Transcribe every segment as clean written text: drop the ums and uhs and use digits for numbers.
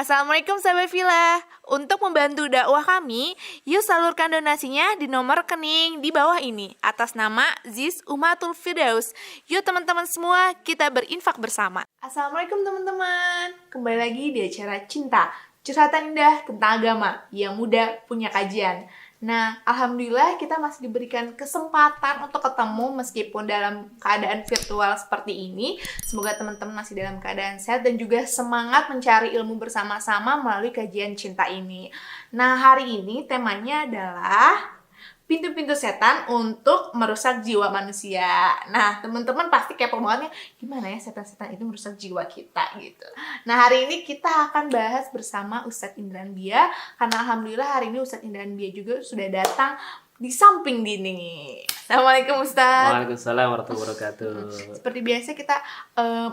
Assalamualaikum sahabat Villa. Untuk membantu dakwah kami, yuk salurkan donasinya di nomor rekening di bawah ini atas nama Ziz Umatul Firdaus. Yuk teman-teman semua, kita berinfak bersama. Assalamualaikum teman-teman. Kembali lagi di acara Cinta, curhatan indah tentang agama yang muda punya kajian. Nah, alhamdulillah kita masih diberikan kesempatan untuk ketemu meskipun dalam keadaan virtual seperti ini. Semoga teman-teman masih dalam keadaan sehat dan juga semangat mencari ilmu bersama-sama melalui kajian cinta ini. Nah, hari ini temanya adalah pintu-pintu setan untuk merusak jiwa manusia. Nah, teman-teman pasti kepo banget nih, gimana ya setan-setan itu merusak jiwa kita gitu. Nah, hari ini kita akan bahas bersama Ustadz Indran Bia, karena alhamdulillah hari ini Ustadz Indran Bia juga sudah datang di samping dini. Assalamualaikum Ustadz. Waalaikumsalam warahmatullahi wabarakatuh. Seperti biasa kita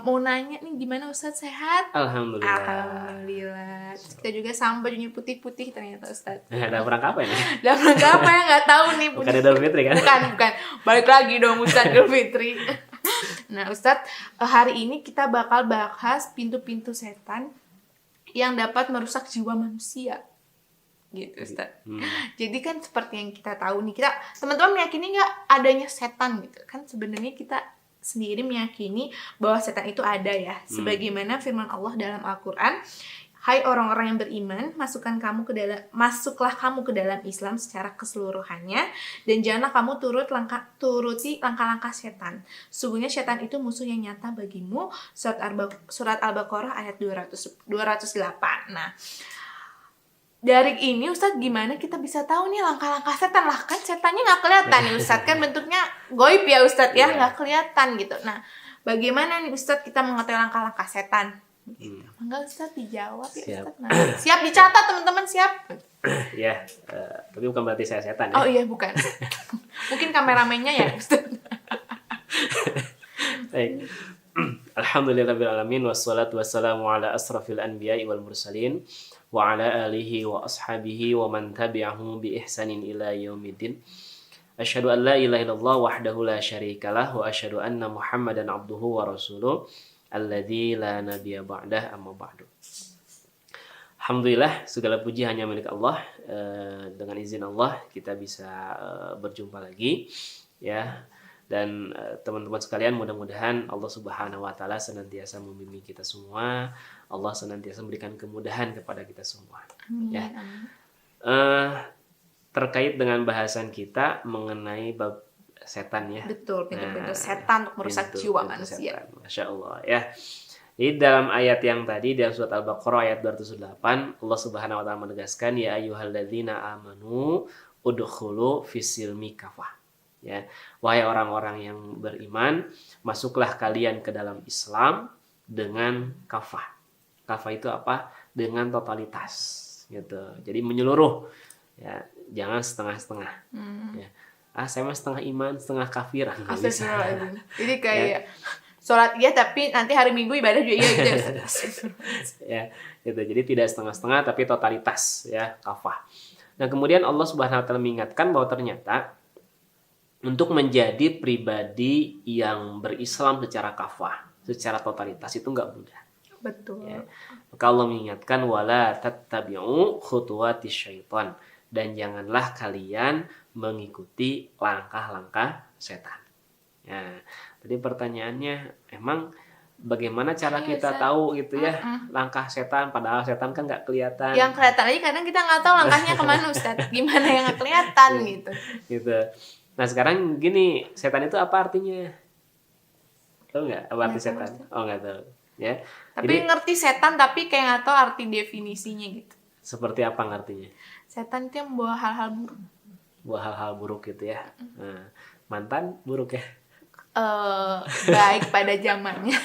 mau nanya nih, gimana Ustadz, sehat? Alhamdulillah. Alhamdulillah. Terus kita juga sama bajunya putih-putih ternyata Ustadz. Ada perangkap apa ini? Dalam rangka apa ya, nggak tahu nih. Bukan Idul Fitri kan? Bukan. Balik lagi dong Ustadz Idul Fitri. Nah Ustadz, hari ini kita bakal bahas pintu-pintu setan yang dapat merusak jiwa manusia. Gitu Ustadz. Jadi kan seperti yang kita tahu nih, kita teman-teman meyakini nggak adanya setan gitu kan? Sebenarnya kita sendiri meyakini bahwa setan itu ada ya. Sebagaimana firman Allah dalam Al-Quran, hai orang-orang yang beriman, masuklah kamu ke dalam Islam secara keseluruhannya, dan janganlah kamu turuti langkah-langkah setan. Sungguhnya setan itu musuh yang nyata bagimu. Surat Al-Baqarah ayat 208. Nah, dari ini Ustadz, gimana kita bisa tahu nih langkah-langkah setan? Lah kan setannya nggak kelihatan nih Ustadz, kan bentuknya goib ya Ustadz ya, nggak kelihatan gitu. Nah, bagaimana nih Ustadz kita mengetahui langkah-langkah setan? Enggak Ustadz, dijawab ya Ustadz. Nah, siap dicatat teman-teman, siap? Ya, tapi bukan berarti saya setan ya. Oh iya, bukan. Mungkin kameramennya ya Ustadz. Baik. Alhamdulillahirrahmanirrahim. Wassalatu wassalamu ala asrafil anbiya'i wal mursalin wa ala alihi wa ashabihi wa man tabi'ahum bi ihsanin ila yaumiddin. Asyhadu an la ilaha illallah wahdahu la syarikalah wa asyhadu anna Muhammadan abduhu wa rasuluh alladzi la nabiyya ba'dah, amma ba'du. Alhamdulillah, segala puji hanya milik Allah. Dengan izin Allah kita bisa berjumpa lagi ya. Dan teman-teman sekalian, mudah-mudahan Allah Subhanahu wa taala senantiasa membimbing kita semua. Allah senantiasa memberikan kemudahan kepada kita semua. Amin. Ya. Terkait dengan bahasan kita mengenai bab setan ya. Betul, pintu-pintu setan untuk merusak jiwa manusia. Setan. Masya Allah ya. Jadi dalam ayat yang tadi dalam surat Al-Baqarah ayat 208, Allah Subhanahu wa taala menegaskan, ya ayyuhalladzina amanu udkhulu fis-silmi kafah. Ya, wahai orang-orang yang beriman, masuklah kalian ke dalam Islam dengan kafah. Kafah itu apa? Dengan totalitas, gitu. Jadi menyeluruh. Ya, jangan setengah-setengah. Ya. Saya mah setengah iman, setengah kafir. Jadi kayak sholat iya tapi nanti hari Minggu ibadah juga iya gitu. Ya, gitu. Jadi tidak setengah-setengah tapi totalitas, ya, kafah. Nah, kemudian Allah Subhanahu wa taala mengingatkan bahwa ternyata untuk menjadi pribadi yang berislam secara kafah, secara totalitas itu enggak mudah. Betul. Ya. Maka Allah mengingatkan wala tattabi'u khutuwatis syaitan, dan janganlah kalian mengikuti langkah-langkah setan. Ya. Tadi pertanyaannya, emang bagaimana cara kita tahu gitu ya langkah setan, padahal setan kan nggak kelihatan. Yang kelihatan aja kadang kita nggak tahu langkahnya kemana Ustadz. Gimana yang nggak kelihatan gitu. Gitu. Nah sekarang gini, setan itu apa artinya? Tahu nggak apa arti setan? Oh nggak tahu. Ya. Tapi jadi, ngerti setan tapi kayak nggak tahu arti definisinya gitu. Seperti apa ngartinya? Setan itu yang membawa hal-hal buruk. Bawa hal-hal buruk gitu ya. Nah, mantan buruk ya? Baik pada zamannya.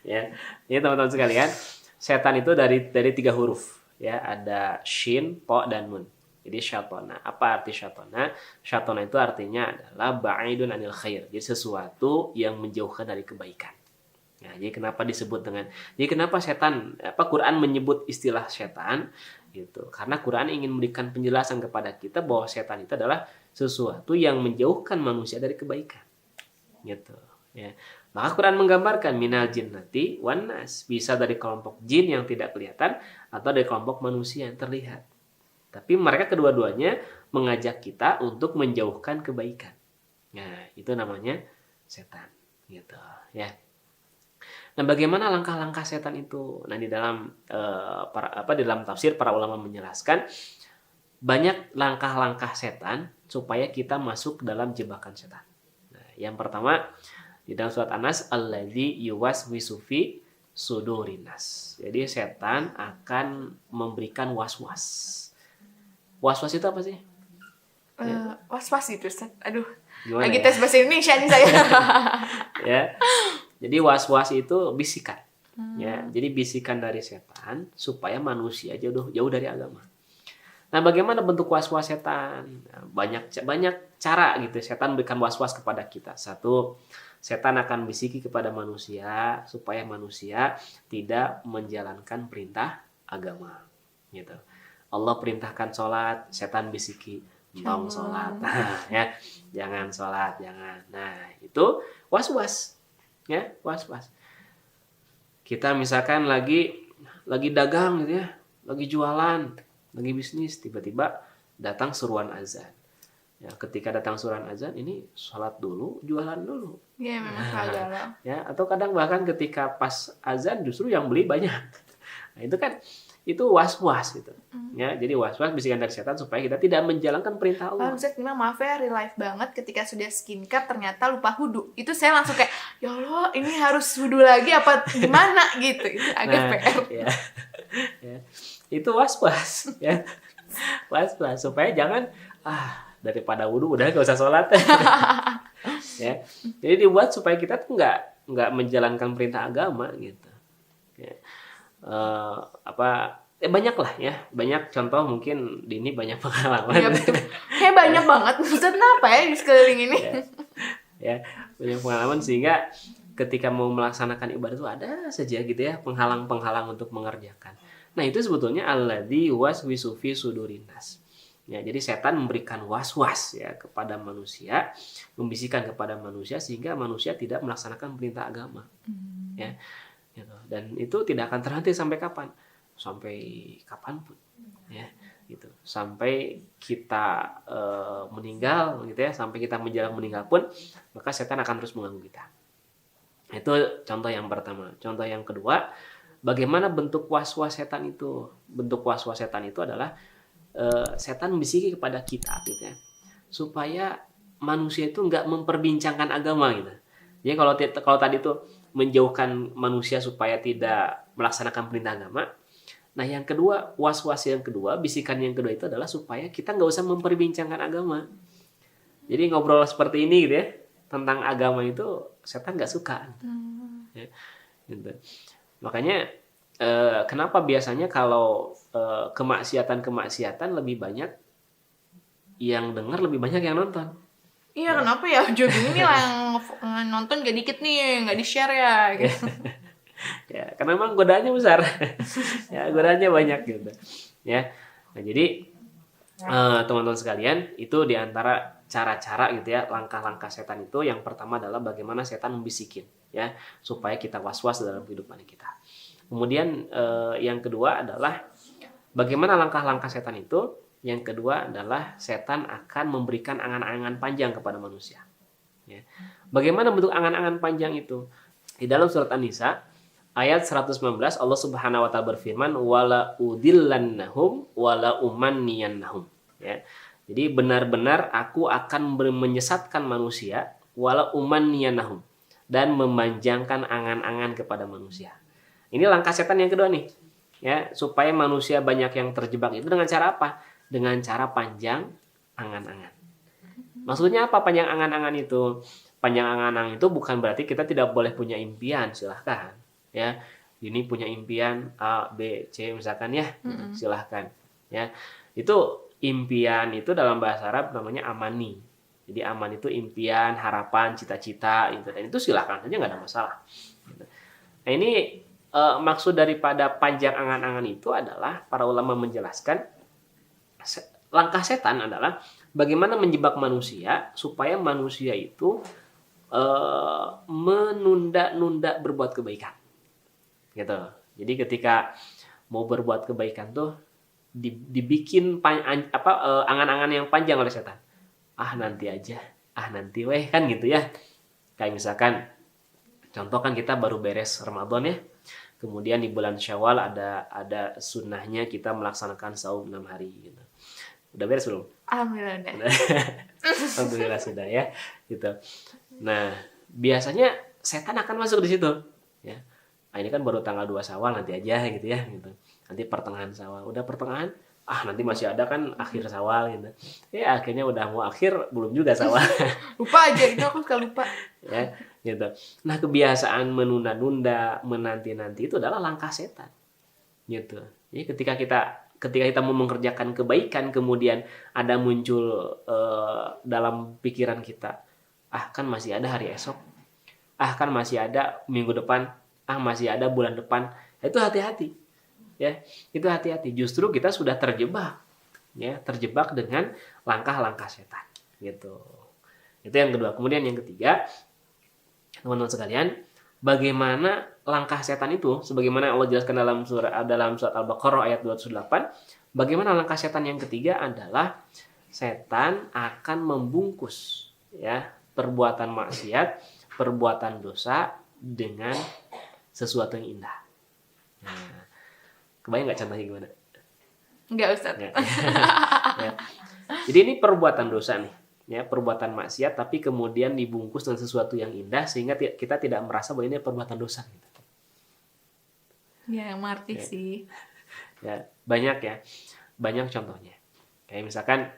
Ya, ini teman-teman sekalian, setan itu dari 3 huruf ya, ada shin, po, dan nun. Jadi syatona. Apa arti syatona? Syatona itu artinya adalah ba'idun anil khair. Jadi sesuatu yang menjauhkan dari kebaikan. Nah, jadi kenapa disebut dengan, jadi kenapa setan, Quran menyebut istilah setan gitu? Karena Quran ingin memberikan penjelasan kepada kita bahwa setan itu adalah sesuatu yang menjauhkan manusia dari kebaikan. Gitu, ya. Maka Quran menggambarkan minal jinnati wan nas, bisa dari kelompok jin yang tidak kelihatan atau dari kelompok manusia yang terlihat. Tapi mereka kedua-duanya mengajak kita untuk menjauhkan kebaikan. Nah, itu namanya setan, gitu ya. Nah, bagaimana langkah-langkah setan itu? Nah, di dalam di dalam tafsir para ulama menjelaskan banyak langkah-langkah setan supaya kita masuk ke dalam jebakan setan. Nah, yang pertama di dalam surat An-Nas, alladzi yuwaswisu fi sudurinas. Jadi setan akan memberikan was-was. Was-was itu apa sih? Was-was gitu, Ustaz. Aduh. Gimana lagi ya? tes bahasa Indonesia nih saya. Ya. Jadi was-was itu bisikan. Ya, jadi bisikan dari setan supaya manusia jauh dari agama. Nah, bagaimana bentuk was-was setan? Nah, banyak cara gitu. Setan berikan was-was kepada kita. Satu, setan akan bisiki kepada manusia supaya manusia tidak menjalankan perintah agama. Gitu. Allah perintahkan sholat, setan bisiki tong sholat. Nah, ya, jangan sholat, jangan. Nah, itu was-was. Ya, was-was. Kita misalkan lagi dagang gitu ya, lagi jualan, lagi bisnis, tiba-tiba datang seruan azan. Ya, ketika datang surat azan ini sholat dulu, jualan dulu. Iya, memang kagak. Ya, atau kadang bahkan ketika pas azan justru yang beli banyak. Nah, itu was-was gitu. Ya, jadi was-was bisikan dari setan supaya kita tidak menjalankan perintah Allah. Ustaz, memang maaf ya, real life banget ketika sudah skincare ternyata lupa wudu. Itu saya langsung kayak, ya Allah, ini harus wudu lagi apa gimana gitu. Itu agak PR. Ya. Ya. Itu was-was ya. Was-was supaya jangan daripada wudhu udah gak usah sholat. Ya, jadi dibuat supaya kita tuh nggak menjalankan perintah agama gitu. Ya. Banyak lah ya, banyak contoh, mungkin Dini banyak pengalaman. Ya, betul. Kayak banyak banget. Maksudnya apa ya di sekeliling ini? Ya, banyak pengalaman sehingga ketika mau melaksanakan ibadah itu ada saja gitu ya penghalang-penghalang untuk mengerjakan. Nah, itu sebetulnya alladzi yuwaswisu fi sudurinas. Ya, jadi setan memberikan was-was ya kepada manusia, membisikkan kepada manusia sehingga manusia tidak melaksanakan perintah agama. Ya, gitu. Dan itu tidak akan terhenti sampai kapan? Sampai kapanpun. Ya, gitu. Sampai kita meninggal gitu ya, sampai kita menjelang meninggal pun, maka setan akan terus mengganggu kita. Itu contoh yang pertama. Contoh yang kedua, bagaimana bentuk was-was setan itu? Bentuk was-was setan itu adalah setan membisiki kepada kita gitu ya, supaya manusia itu nggak memperbincangkan agama gitu. Jadi kalau tadi itu menjauhkan manusia supaya tidak melaksanakan perintah agama. Nah, yang kedua, was-was yang kedua, bisikan yang kedua itu adalah supaya kita nggak usah memperbincangkan agama. Jadi ngobrol seperti ini gitu ya tentang agama itu setan nggak suka. Ya, gitu. Makanya kenapa biasanya kalau kemaksiatan lebih banyak yang dengar, lebih banyak yang nonton? Iya, kenapa ya? Jogging ini lah yang nonton gak dikit nih, gak di-share ya gitu. Ya, karena memang godaannya besar. Ya, godaannya banyak gitu. Ya. Nah, jadi teman-teman sekalian, itu diantara cara-cara gitu ya, langkah-langkah setan itu. Yang pertama adalah bagaimana setan membisikin ya, supaya kita was-was dalam kehidupan kita. Kemudian yang kedua adalah bagaimana langkah-langkah setan itu. Yang kedua adalah setan akan memberikan angan-angan panjang kepada manusia. Ya. Bagaimana bentuk angan-angan panjang itu? Di dalam surat An-Nisa ayat 119 Allah Subhanahu wa taala berfirman wala udillannahum wala umanniyannahum. Ya. Jadi benar-benar aku akan menyesatkan manusia wala umanniyannahum, dan memanjangkan angan-angan kepada manusia. Ini langkah setan yang kedua nih. Ya, supaya manusia banyak yang terjebak itu dengan cara apa? Dengan cara panjang angan-angan. Maksudnya apa panjang angan-angan itu? Panjang angan-angan itu bukan berarti kita tidak boleh punya impian, silahkan. Ya, ini punya impian A, B, C misalkan ya, silahkan. Ya, itu impian itu dalam bahasa Arab namanya amani. Jadi aman itu impian, harapan, cita-cita gitu. Dan itu silahkan saja, nggak ada masalah. Nah, ini maksud daripada panjang angan-angan itu adalah para ulama menjelaskan langkah setan adalah bagaimana menjebak manusia supaya manusia itu menunda-nunda berbuat kebaikan. Gitu. Jadi ketika mau berbuat kebaikan tuh dibikin angan-angan yang panjang oleh setan. Nanti aja, nanti weh, kan gitu ya. Kayak misalkan contoh kan kita baru beres Ramadan ya. Kemudian di bulan Syawal ada sunnahnya kita melaksanakan saum 6 hari gitu. Udah beres belum? Alhamdulillah udah. Alhamdulillah sudah ya, gitu. Nah, biasanya setan akan masuk di situ, ya. Ini kan baru tanggal 2 Syawal, nanti aja gitu ya, gitu. Nanti pertengahan Syawal, udah pertengahan, nanti masih ada kan akhir Syawal gitu. Ya akhirnya udah mau akhir, belum juga Syawal. Lupa aja, itu aku suka lupa. Ya, gitu. Nah, kebiasaan menunda-nunda, menanti-nanti itu adalah langkah setan. Gitu. Jadi ketika kita mau mengerjakan kebaikan, kemudian ada muncul dalam pikiran kita, kan masih ada hari esok, kan masih ada minggu depan, masih ada bulan depan. Itu hati-hati, ya. Itu hati-hati. Justru kita sudah terjebak, ya, terjebak dengan langkah-langkah setan, gitu. Itu yang kedua. Kemudian yang ketiga, teman-teman sekalian, bagaimana langkah setan itu, sebagaimana Allah jelaskan dalam surat Al-Baqarah ayat 208, bagaimana langkah setan yang ketiga adalah setan akan membungkus, ya, perbuatan maksiat, perbuatan dosa dengan sesuatu yang indah. Nah, kebayang nggak contohnya gimana? Enggak, Ustaz. Ya. Ya. Jadi ini perbuatan dosa nih, ya, perbuatan maksiat, tapi kemudian dibungkus dengan sesuatu yang indah sehingga kita tidak merasa bahwa ini perbuatan dosa. Gitu. Ya, yang mengerti sih. Ya, banyak contohnya. Kayak misalkan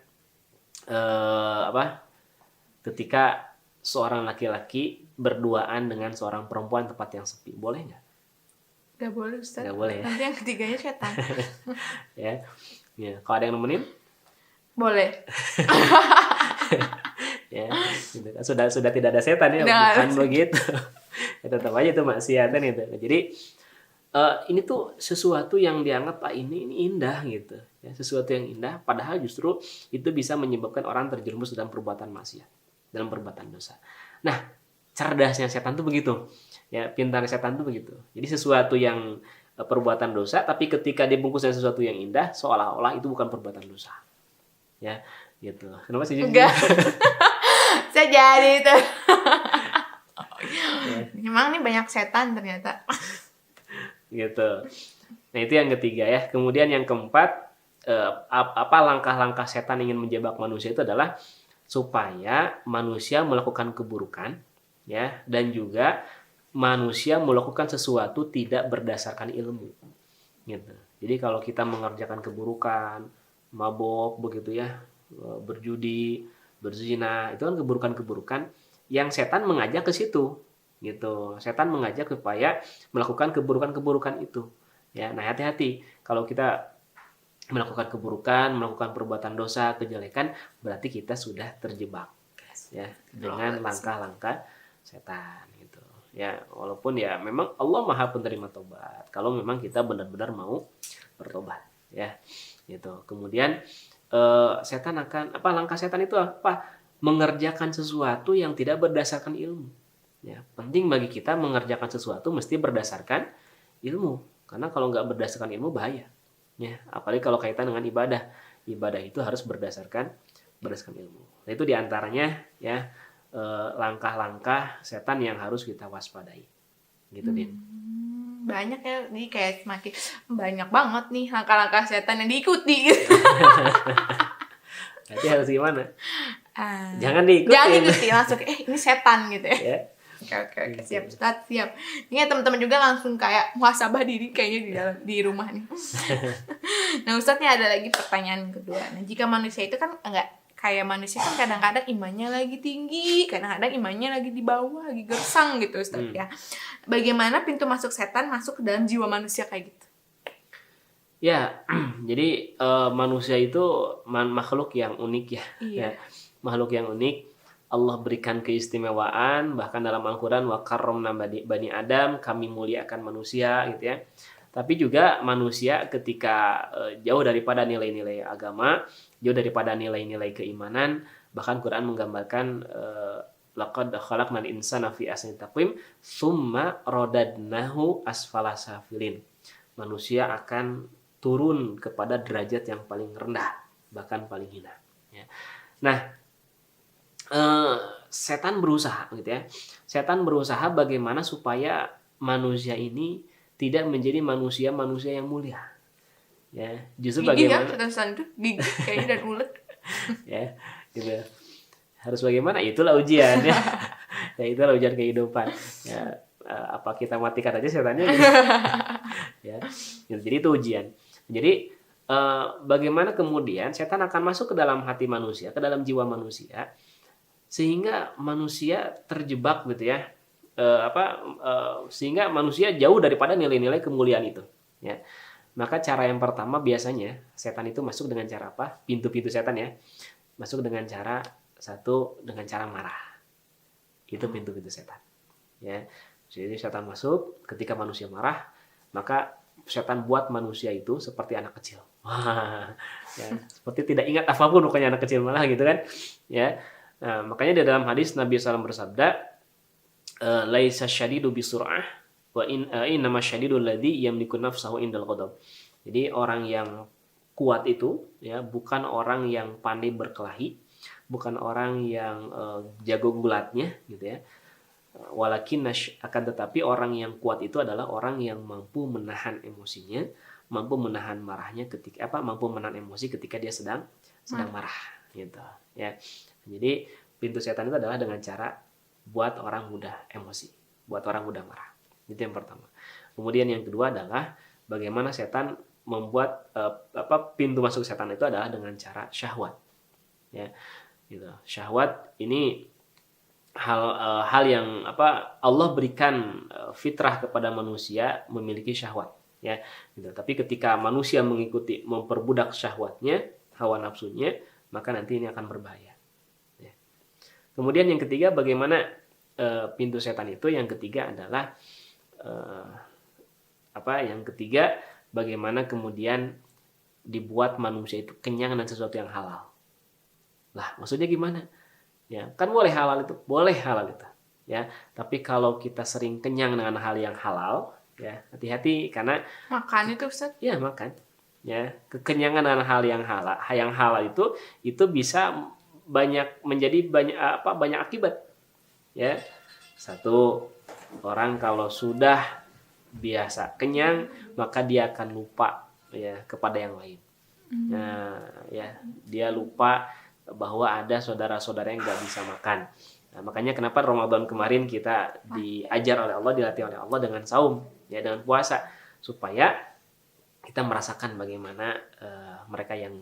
ketika seorang laki-laki berduaan dengan seorang perempuan di tempat yang sepi, boleh nggak? Nggak boleh, Ustaz. Nggak boleh ya. Nanti yang ketiganya setan. Ya, kalau ada yang nemenin, boleh. ya, gitu. Sudah tidak ada setan ya, bukan begitu. Ya, tetap aja itu maksiatan itu. Jadi ini tuh sesuatu yang dianggap ini indah gitu, ya, sesuatu yang indah, padahal justru itu bisa menyebabkan orang terjerumus dalam perbuatan maksiat, dalam perbuatan dosa. Nah, cerdasnya setan tuh begitu, ya, pintar setan tuh begitu. Jadi sesuatu yang perbuatan dosa, tapi ketika dibungkus dengan sesuatu yang indah, seolah-olah itu bukan perbuatan dosa, ya, gitu. Kenapa sih? Enggak. Saya jadi itu. Ya. Memang nih banyak setan ternyata. Gitu. Nah, itu yang ketiga ya. Kemudian yang keempat, langkah-langkah setan ingin menjebak manusia itu adalah supaya manusia melakukan keburukan, ya, dan juga manusia melakukan sesuatu tidak berdasarkan ilmu. Gitu. Jadi kalau kita mengerjakan keburukan, mabok begitu ya, berjudi, berzina, itu kan keburukan-keburukan yang setan mengajak ke situ. Gitu. Setan mengajak supaya melakukan keburukan-keburukan itu. Ya, nah hati-hati kalau kita melakukan keburukan, melakukan perbuatan dosa, kejelekan, berarti kita sudah terjebak, ya, dengan langkah-langkah setan gitu. Ya, walaupun ya memang Allah Maha penerima tobat kalau memang kita benar-benar mau bertobat, ya. Gitu. Kemudian setan akan langkah setan itu apa? Mengerjakan sesuatu yang tidak berdasarkan ilmu. Ya, penting bagi kita mengerjakan sesuatu mesti berdasarkan ilmu, karena kalau nggak berdasarkan ilmu bahaya, ya, apalagi kalau kaitan dengan ibadah itu harus berdasarkan ilmu. Nah, itu diantaranya ya langkah-langkah setan yang harus kita waspadai, gitu Din. Banyak ya, nih kayak semakin banyak banget nih langkah-langkah setan yang diikuti. Nanti harus gimana? Jangan diikuti langsung ini setan gitu ya. Ya. Oke, siap. Ini ya teman-teman juga langsung kayak muhasabah diri kayaknya di rumah nih. Nah, Ustadz, nih ada lagi pertanyaan kedua. Nah, jika manusia itu kan enggak kayak manusia kan kadang-kadang imannya lagi tinggi, kadang-kadang imannya lagi di bawah, lagi gersang gitu, Ustadz ya. Bagaimana pintu masuk setan masuk ke dalam jiwa manusia kayak gitu? Ya, jadi manusia itu makhluk yang unik ya. Iya. Ya, makhluk yang unik. Allah berikan keistimewaan, bahkan dalam Al-Quran wa karramna bani Adam, kami muliakan manusia gitu ya. Tapi juga manusia ketika jauh daripada nilai-nilai agama, jauh daripada nilai-nilai keimanan, bahkan Quran menggambarkan laqad khalaqnal insana fi ahsani taqwim tsumma radadnahu asfala safilin. Manusia akan turun kepada derajat yang paling rendah, bahkan paling hina. Ya. Nah, setan berusaha, gitu ya. Setan berusaha bagaimana supaya manusia ini tidak menjadi manusia yang mulia. Ya, justru Gigi bagaimana? ya, setan itu gigi kayaknya dan ulet. Ya, gitu. Harus bagaimana? Itulah ujian ya. Ya itulah ujian kehidupan. Ya, apa kita matikan aja setannya gitu. Ya. Jadi itu ujian. Jadi bagaimana kemudian setan akan masuk ke dalam hati manusia, ke dalam jiwa manusia, sehingga manusia terjebak gitu ya. Sehingga manusia jauh daripada nilai-nilai kemuliaan itu. Ya. Maka cara yang pertama biasanya setan itu masuk dengan cara apa? Pintu-pintu setan ya. Masuk dengan cara dengan cara marah. Itu pintu-pintu setan. Ya. Jadi setan masuk ketika manusia marah, maka setan buat manusia itu seperti anak kecil. Wah, ya, seperti tidak ingat apapun pokoknya anak kecil malah gitu kan. Ya. Nah, makanya di dalam hadis Nabi SAW bersabda, laisa syadidu bisur'ah wa innama syadidul ladzi yamliku nafsahu indal ghadab. Jadi orang yang kuat itu ya bukan orang yang pandai berkelahi, bukan orang yang jago gulatnya gitu ya. Walakin akan tetapi orang yang kuat itu adalah orang yang mampu menahan emosinya, mampu menahan marahnya mampu menahan emosi ketika dia sedang marah gitu ya. Jadi pintu setan itu adalah dengan cara buat orang mudah emosi, buat orang mudah marah. Itu yang pertama. Kemudian yang kedua adalah bagaimana setan membuat pintu masuk setan itu adalah dengan cara syahwat. Ya. Gitu. Syahwat ini hal yang Allah berikan fitrah kepada manusia memiliki syahwat ya gitu. Tapi ketika manusia memperbudak syahwatnya, hawa nafsunya, maka nanti ini akan berbahaya ya. Kemudian yang ketiga bagaimana pintu setan itu, yang ketiga adalah bagaimana kemudian dibuat manusia itu kenyang dengan sesuatu yang halal. Lah, maksudnya gimana? Ya, kan boleh halal itu, ya. Tapi kalau kita sering kenyang dengan hal yang halal, ya, hati-hati karena makan itu Ustaz. Ya, makan. Ya, kekenyangan dengan hal yang halal itu bisa menjadi banyak akibat. Ya. Satu, orang kalau sudah biasa kenyang, maka dia akan lupa ya kepada yang lain. Nah, ya, dia lupa bahwa ada saudara-saudara yang nggak bisa makan. Nah, makanya kenapa Ramadan kemarin kita diajar oleh Allah, dilatih oleh Allah dengan saum, ya, dengan puasa, supaya kita merasakan bagaimana mereka yang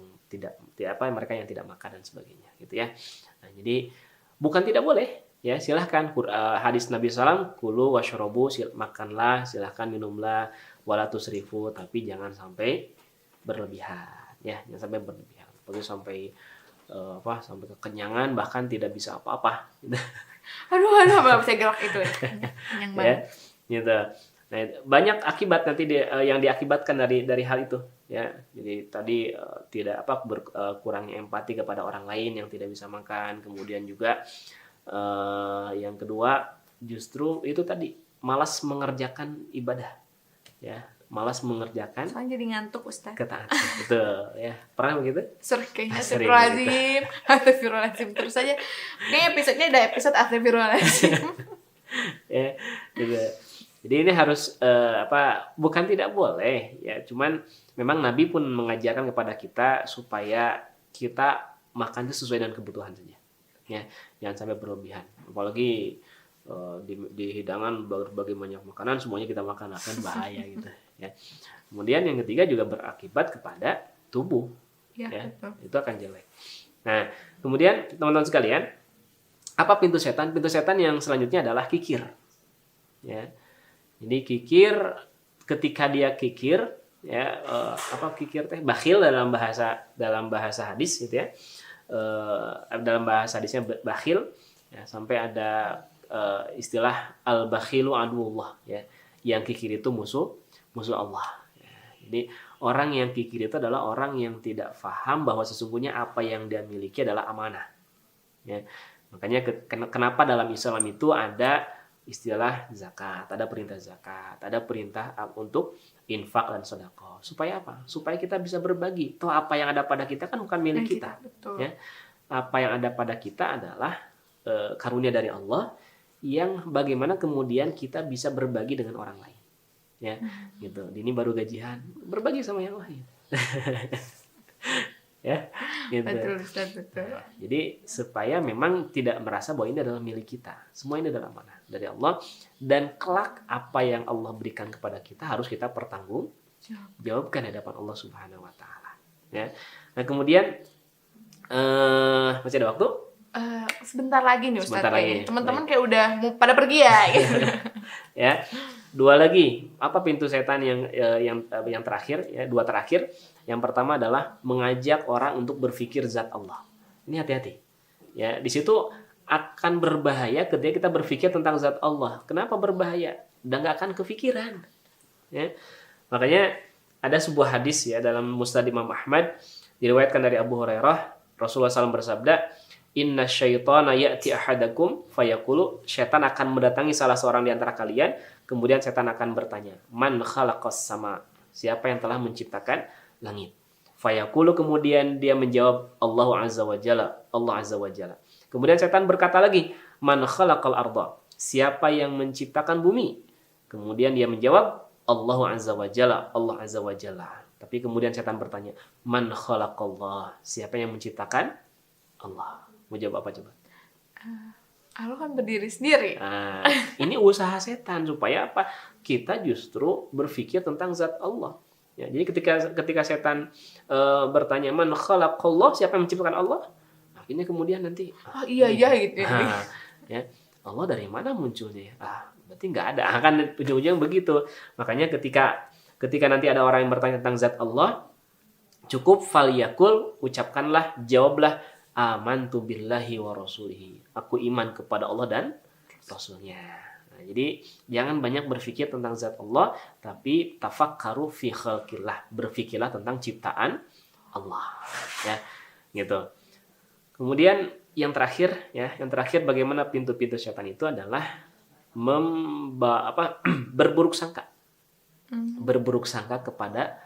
mereka yang tidak makan dan sebagainya, gitu ya. Nah, jadi bukan tidak boleh, ya, silahkan. Hadis Nabi SAW, kulu washrobu, makanlah, silahkan minumlah, wala tusrifu, tapi jangan sampai berlebihan, ya, jangan sampai berlebihan, sampai sampai kekenyangan bahkan tidak bisa apa-apa. Aduh, nggak bisa gerak itu ya. Kenyang banget. Ya, gitu. Nah, banyak akibat nanti yang diakibatkan dari hal itu, ya. Jadi tadi kurangnya empati kepada orang lain yang tidak bisa makan, kemudian juga yang kedua justru itu tadi malas mengerjakan ibadah, ya. Malas mengerjakan. Soalnya jadi ngantuk Ustaz. Ketaatan, betul ya. Pernah begitu? Sering astagfirullahaladzim terus aja. Kayaknya episodenya ada episode astagfirullahaladzim. Ya, gitu. Jadi ini harus bukan tidak boleh ya, cuman memang Nabi pun mengajarkan kepada kita supaya kita makan itu sesuai dengan kebutuhan saja. Ya, jangan sampai berlebihan. Apalagi di hidangan berbagai banyak makanan semuanya kita makan akan bahaya gitu ya. Kemudian yang ketiga juga berakibat kepada tubuh ya, itu akan jelek. Nah, kemudian teman-teman sekalian, apa pintu setan? Pintu setan yang selanjutnya adalah kikir ya. Jadi kikir, ketika dia kikir ya, kikir teh bakhil dalam bahasa hadis gitu ya. Dalam bahasa hadisnya bakhil ya, sampai ada istilah al-bakhilu aduwullah ya. Yang kikir itu musuh Allah ya. Jadi orang yang kikir itu adalah orang yang tidak paham bahwa sesungguhnya apa yang dia miliki adalah amanah ya. Makanya kenapa dalam Islam itu ada istilah zakat, ada perintah zakat, ada perintah untuk infak dan sedekah. Supaya apa? Supaya kita bisa berbagi. Toh apa yang ada pada kita kan bukan milik kita. Betul. Ya. Apa yang ada pada kita adalah karunia dari Allah yang bagaimana kemudian kita bisa berbagi dengan orang lain. Ya, gitu. Ini baru gajian, berbagi sama yang lain. Ya, gitu. Betul, Ustaz, betul. Jadi supaya memang tidak merasa bahwa ini adalah milik kita. Semua ini adalah amanah dari Allah, dan kelak apa yang Allah berikan kepada kita harus kita pertanggungjawabkan di hadapan Allah Subhanahu wa taala. Ya. Nah, kemudian masih ada waktu? Sebentar lagi nih Ustaz. Sebentar lagi. Teman-teman kayak udah mau pada pergi ya. Gitu. Ya. Dua lagi. Apa pintu setan yang terakhir ya, dua terakhir. Yang pertama adalah mengajak orang untuk berpikir zat Allah. Ini hati-hati. Ya, di situ akan berbahaya ketika kita berpikir tentang zat Allah. Kenapa berbahaya? Udah nggak akan kepikiran. Ya. Makanya ada sebuah hadis ya dalam Musnad Imam Ahmad, diriwayatkan dari Abu Hurairah, Rasulullah SAW bersabda, "Inna syaitana ya'ti ahadakum fayaqulu," syaitan akan mendatangi salah seorang di antara kalian, kemudian syaitan akan bertanya, "Man khalaqas sama?" Siapa yang telah menciptakan langit? Fayaqulu, kemudian dia menjawab, Allah Azza wa Jalla, Allah Azza wa Jalla. Kemudian setan berkata lagi, Man khalaqal arda? Siapa yang menciptakan bumi? Kemudian dia menjawab, Allah Azza wa Jalla, Allah Azza wa Jalla. Tapi kemudian setan bertanya, Man khalaqallah? Siapa yang menciptakan Allah? Mau jawab apa coba? Allah kan berdiri sendiri. Nah, ini usaha setan supaya apa? Kita justru berpikir tentang zat Allah. Ya, jadi ketika setan bertanya, Man khalaqallah? Siapa yang menciptakan Allah? Akhirnya kemudian nanti, Iya gitu ya. Ya, Allah dari mana munculnya? Berarti nggak ada. Kan ujung-ujungnya begitu. Makanya ketika nanti ada orang yang bertanya tentang zat Allah, cukup faliyakul, ucapkanlah, jawablah, amantu billahi wa rasulihi. Aku iman kepada Allah dan Rasulnya. Nah, jadi jangan banyak berpikir tentang zat Allah, tapi tafakkaru fi khalqillah, berpikirlah tentang ciptaan Allah. Ya, gitu. Kemudian yang terakhir bagaimana pintu-pintu setan itu adalah berburuk sangka. Berburuk sangka kepada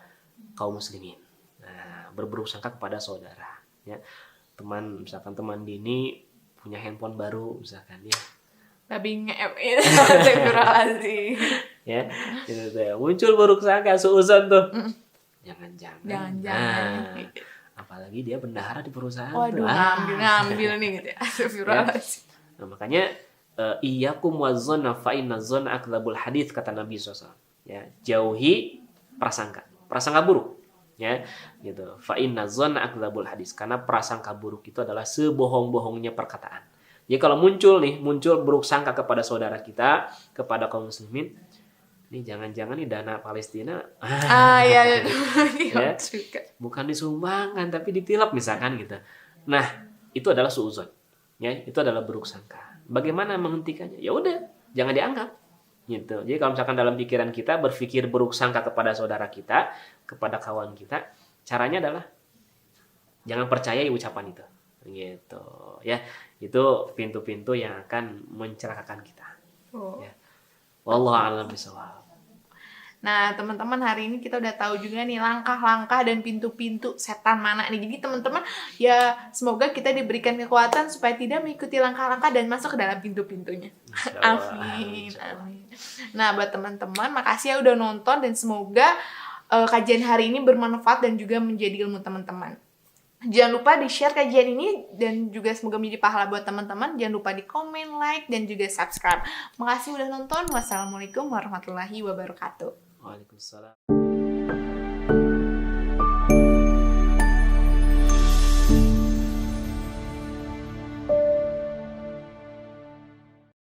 kaum muslimin. Nah, berburuk sangka kepada saudara, ya. Misalkan teman Dini punya handphone baru misalkan ya. Tapi astagfirullahaladzim. Ya, gitu ya. Muncul buruk sangka, suuzon tuh. Jangan-jangan. Jangan. Apalagi dia bendahara di perusahaan. Waduh, ngambil nih gitu ya. Astagfirullahaladzim. Nah, makanya iyyakum wazzanna fa inna dzanna akdzabul hadits, kata Nabi SAW. Ya, jauhi prasangka buruk. Ya, gitu. Fa inna dzanna akdzabul hadits, karena prasangka buruk itu adalah sebohong-bohongnya perkataan. Jadi kalau muncul buruk sangka kepada saudara kita, kepada kaum muslimin, ini jangan-jangan nih dana Palestina. Iya. Ya, bukan disumbangkan tapi ditilap misalkan gitu. Nah, itu adalah suuzon. Ya, itu adalah buruk sangka. Bagaimana menghentikannya? Ya udah, jangan dianggap. Gitu. Jadi kalau misalkan dalam pikiran kita berpikir buruk sangka kepada saudara kita, kepada kawan kita, caranya adalah jangan percayai ucapan itu. Gitu. Ya, itu pintu-pintu yang akan mencelakakan kita. Ya. Wallahu a'lam bishawab. Nah, teman-teman, hari ini kita udah tahu juga nih langkah-langkah dan pintu-pintu setan mana nih. Jadi teman-teman, ya semoga kita diberikan kekuatan supaya tidak mengikuti langkah-langkah dan masuk ke dalam pintu-pintunya. Amin. Nah, buat teman-teman, makasih ya udah nonton, dan semoga kajian hari ini bermanfaat dan juga menjadi ilmu teman-teman. Jangan lupa di-share kajian ini dan juga semoga menjadi pahala buat teman-teman. Jangan lupa di komen, like, dan juga subscribe. Makasih udah nonton. Wassalamualaikum warahmatullahi wabarakatuh. Waalaikumsalam.